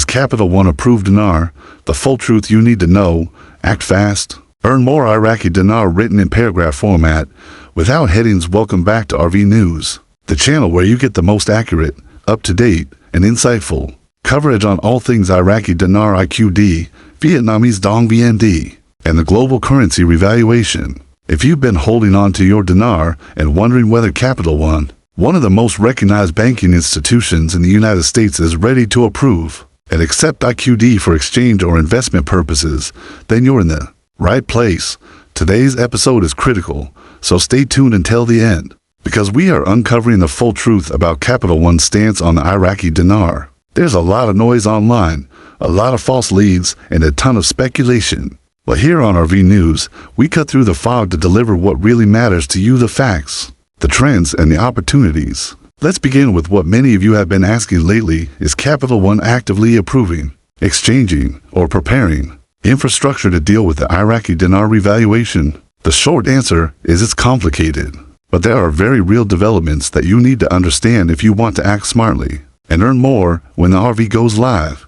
Does Capital One approve dinar? The full truth you need to know. Act fast. Earn more Iraqi dinar written in paragraph format without headings. Welcome back to RV News, the channel where you get the most accurate, up-to-date, and insightful coverage on all things Iraqi dinar, IQD, Vietnamese dong VND, and the global currency revaluation. If you've been holding on to your dinar and wondering whether Capital one of the most recognized banking institutions in the United States, is ready to approve and accept IQD for exchange or investment purposes, then you're in the right place. Today's episode is critical, so stay tuned until the end, because we are uncovering the full truth about Capital One's stance on the Iraqi dinar. There's a lot of noise online, a lot of false leads, and a ton of speculation. But here on RV News, we cut through the fog to deliver what really matters to you: the facts, the trends, and the opportunities. Let's begin with what many of you have been asking lately. Is Capital One actively approving, exchanging, or preparing infrastructure to deal with the Iraqi dinar revaluation? The short answer is it's complicated, but there are very real developments that you need to understand if you want to act smartly and earn more when the RV goes live.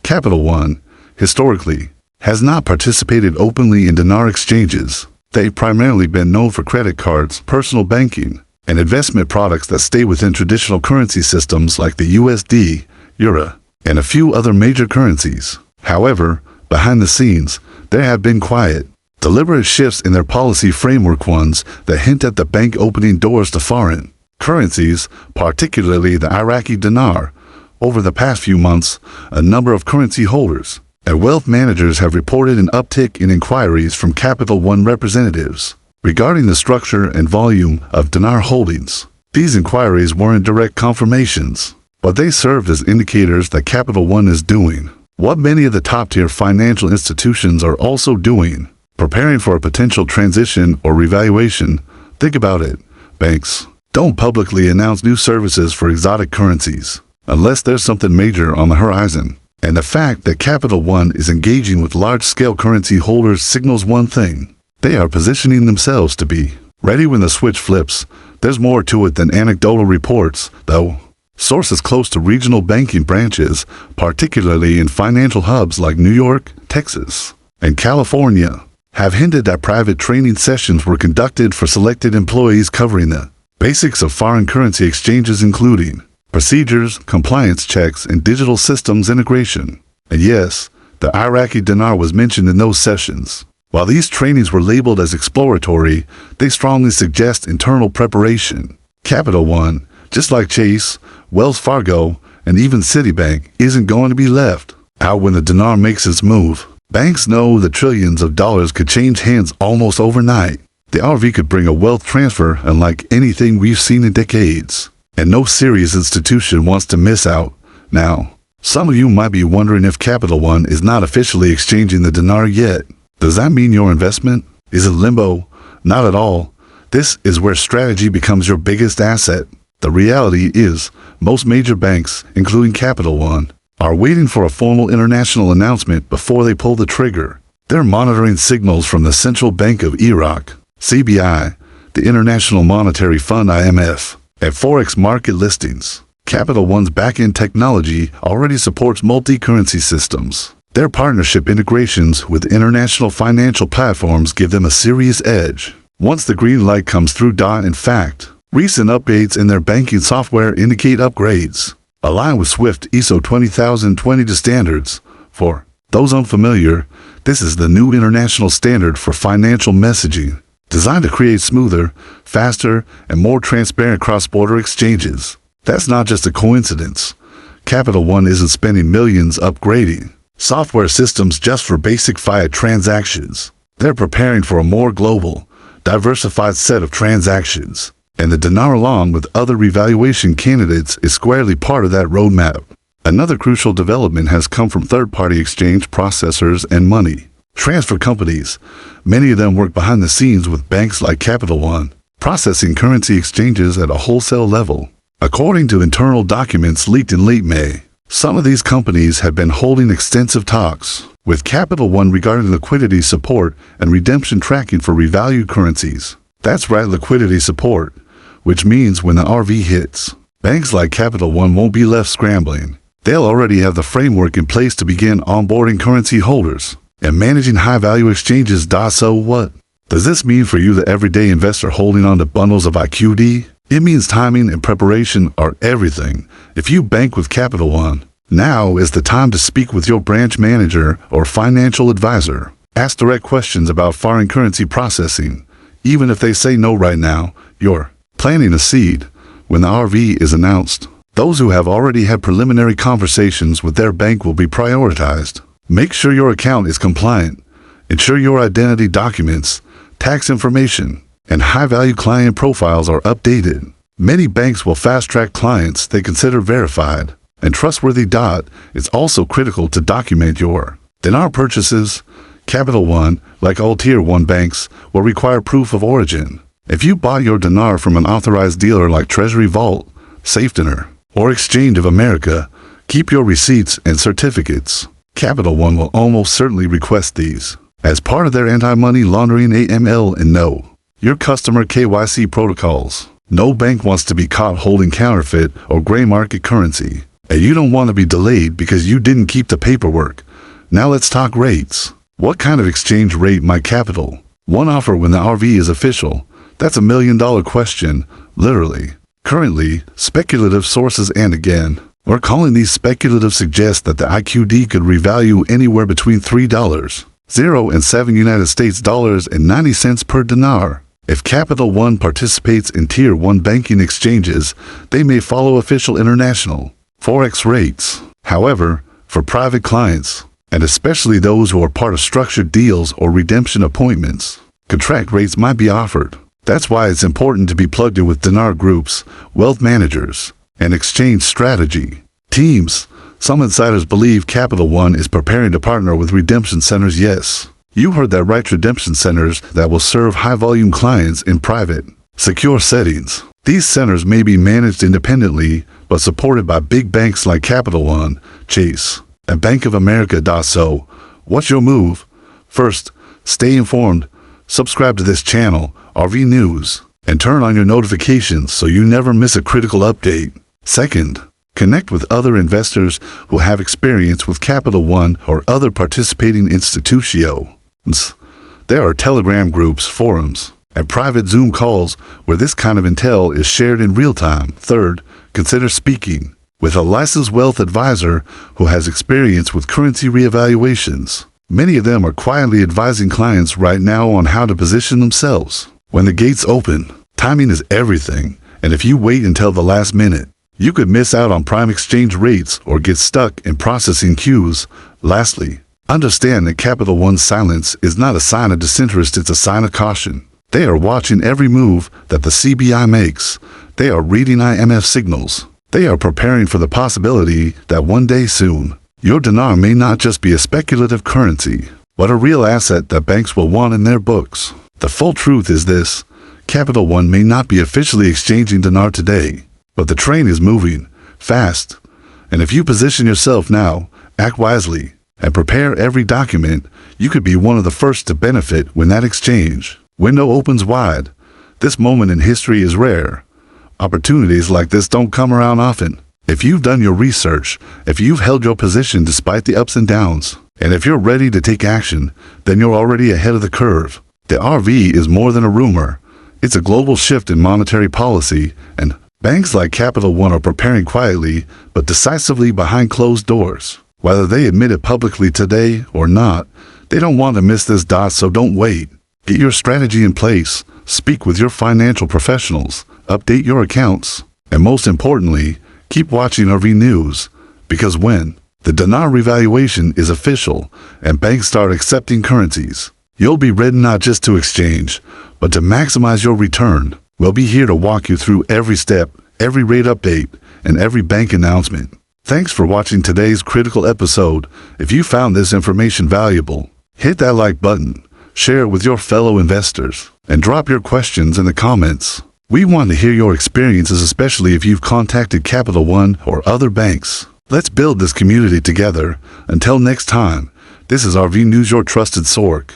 Capital One, historically, has not participated openly in dinar exchanges. They've primarily been known for credit cards, personal banking, and investment products that stay within traditional currency systems like the USD, Euro, and a few other major currencies. However, behind the scenes, there have been quiet, deliberate shifts in their policy framework, ones that hint at the bank opening doors to foreign currencies, particularly the Iraqi dinar. Over the past few months, a number of currency holders and wealth managers have reported an uptick in inquiries from Capital One representatives regarding the structure and volume of dinar holdings. These inquiries weren't direct confirmations, but they served as indicators that Capital One is doing what many of the top-tier financial institutions are also doing: preparing for a potential transition or revaluation. Think about it. Banks don't publicly announce new services for exotic currencies unless there's something major on the horizon. And the fact that Capital One is engaging with large-scale currency holders signals one thing: they are positioning themselves to be ready when the switch flips. There's more to it than anecdotal reports, though. Sources close to regional banking branches, particularly in financial hubs like New York, Texas, and California, have hinted that private training sessions were conducted for selected employees covering the basics of foreign currency exchanges, including procedures, compliance checks, and digital systems integration. And yes, the Iraqi dinar was mentioned in those sessions. While these trainings were labeled as exploratory, they strongly suggest internal preparation. Capital One, just like Chase, Wells Fargo, and even Citibank, isn't going to be left out when the dinar makes its move. Banks know that trillions of dollars could change hands almost overnight. The RV could bring a wealth transfer unlike anything we've seen in decades, and no serious institution wants to miss out. Now, some of you might be wondering if Capital One is not officially exchanging the dinar yet. Does that mean your investment is in limbo? Not at all. This is where strategy becomes your biggest asset. The reality is, most major banks, including Capital One, are waiting for a formal international announcement before they pull the trigger. They're monitoring signals from the Central Bank of Iraq, CBI, the International Monetary Fund IMF, and Forex market listings. Capital One's back-end technology already supports multi-currency systems. Their partnership integrations with international financial platforms give them a serious edge. Once the green light comes through, in fact, recent updates in their banking software indicate upgrades align with Swift ISO 20022 standards. For those unfamiliar, this is the new international standard for financial messaging, designed to create smoother, faster, and more transparent cross-border exchanges. That's not just a coincidence. Capital One isn't spending millions upgrading software systems just for basic fiat transactions. They're preparing for a more global, diversified set of transactions. And the dinar, along with other revaluation candidates, is squarely part of that roadmap. Another crucial development has come from third-party exchange processors and money transfer companies. Many of them work behind the scenes with banks like Capital One, processing currency exchanges at a wholesale level. According to internal documents leaked in late May, some of these companies have been holding extensive talks with Capital One regarding liquidity support and redemption tracking for revalued currencies. That's right, liquidity support, which means when the RV hits, banks like Capital One won't be left scrambling. They'll already have the framework in place to begin onboarding currency holders and managing high-value exchanges. So what does this mean for you, the everyday investor holding on to bundles of IQD? It means timing and preparation are everything. If you bank with Capital One, now is the time to speak with your branch manager or financial advisor. Ask direct questions about foreign currency processing. Even if they say no right now, you're planting a seed. When the RV is announced, those who have already had preliminary conversations with their bank will be prioritized. Make sure your account is compliant. Ensure your identity documents, tax information, and high-value client profiles are updated. Many banks will fast-track clients they consider verified and trustworthy. It's also critical to document your dinar purchases. Capital One, like all Tier 1 banks, will require proof of origin. If you bought your dinar from an authorized dealer like Treasury Vault, Safe Dinar, or Exchange of America, keep your receipts and certificates. Capital One will almost certainly request these as part of their anti-money laundering AML and know your customer KYC protocols. No bank wants to be caught holding counterfeit or gray market currency, and you don't want to be delayed because you didn't keep the paperwork. Now let's talk rates. What kind of exchange rate might Capital One offer when the RV is official? That's $1 million question, literally. Currently, speculative sources, and again, we're calling these speculative, suggest that the IQD could revalue anywhere between $3.0 and $7 per dinar. If Capital One participates in Tier 1 banking exchanges, they may follow official international forex rates. However, for private clients, and especially those who are part of structured deals or redemption appointments, contract rates might be offered. That's why it's important to be plugged in with dinar groups, wealth managers, and exchange strategy teams. Some insiders believe Capital One is preparing to partner with redemption centers. Yes, you heard that right, redemption centers that will serve high-volume clients in private, secure settings. These centers may be managed independently, but supported by big banks like Capital One, Chase, and Bank of America. So, what's your move? First, stay informed. Subscribe to this channel, RV News, and turn on your notifications so you never miss a critical update. Second, connect with other investors who have experience with Capital One or other participating institutions. There are Telegram groups, forums, and private Zoom calls where this kind of intel is shared in real time. Third, consider speaking with a licensed wealth advisor who has experience with currency reevaluations. Many of them are quietly advising clients right now on how to position themselves when the gates open. Timing is everything, and if you wait until the last minute, you could miss out on prime exchange rates or get stuck in processing queues. Lastly, understand that Capital One's silence is not a sign of disinterest, it's a sign of caution. They are watching every move that the CBI makes. They are reading IMF signals. They are preparing for the possibility that one day soon, your dinar may not just be a speculative currency, but a real asset that banks will want in their books. The full truth is this: Capital One may not be officially exchanging dinar today, but the train is moving fast. And if you position yourself now, act wisely, and prepare every document, you could be one of the first to benefit when that exchange window opens wide. This moment in history is rare. Opportunities like this don't come around often. If you've done your research, if you've held your position despite the ups and downs, and if you're ready to take action, then you're already ahead of the curve. The RV is more than a rumor. It's a global shift in monetary policy, and banks like Capital One are preparing quietly but decisively behind closed doors. Whether they admit it publicly today or not, they don't want to miss this. So don't wait. Get your strategy in place, speak with your financial professionals, update your accounts, and most importantly, keep watching RV News, because when the dinar revaluation is official and banks start accepting currencies, you'll be ready not just to exchange, but to maximize your return. We'll be here to walk you through every step, every rate update, and every bank announcement. Thanks for watching today's critical episode. If you found this information valuable, hit that like button, share it with your fellow investors, and drop your questions in the comments. We want to hear your experiences, especially if you've contacted Capital One or other banks. Let's build this community together. Until next time, this is RV News, your trusted source.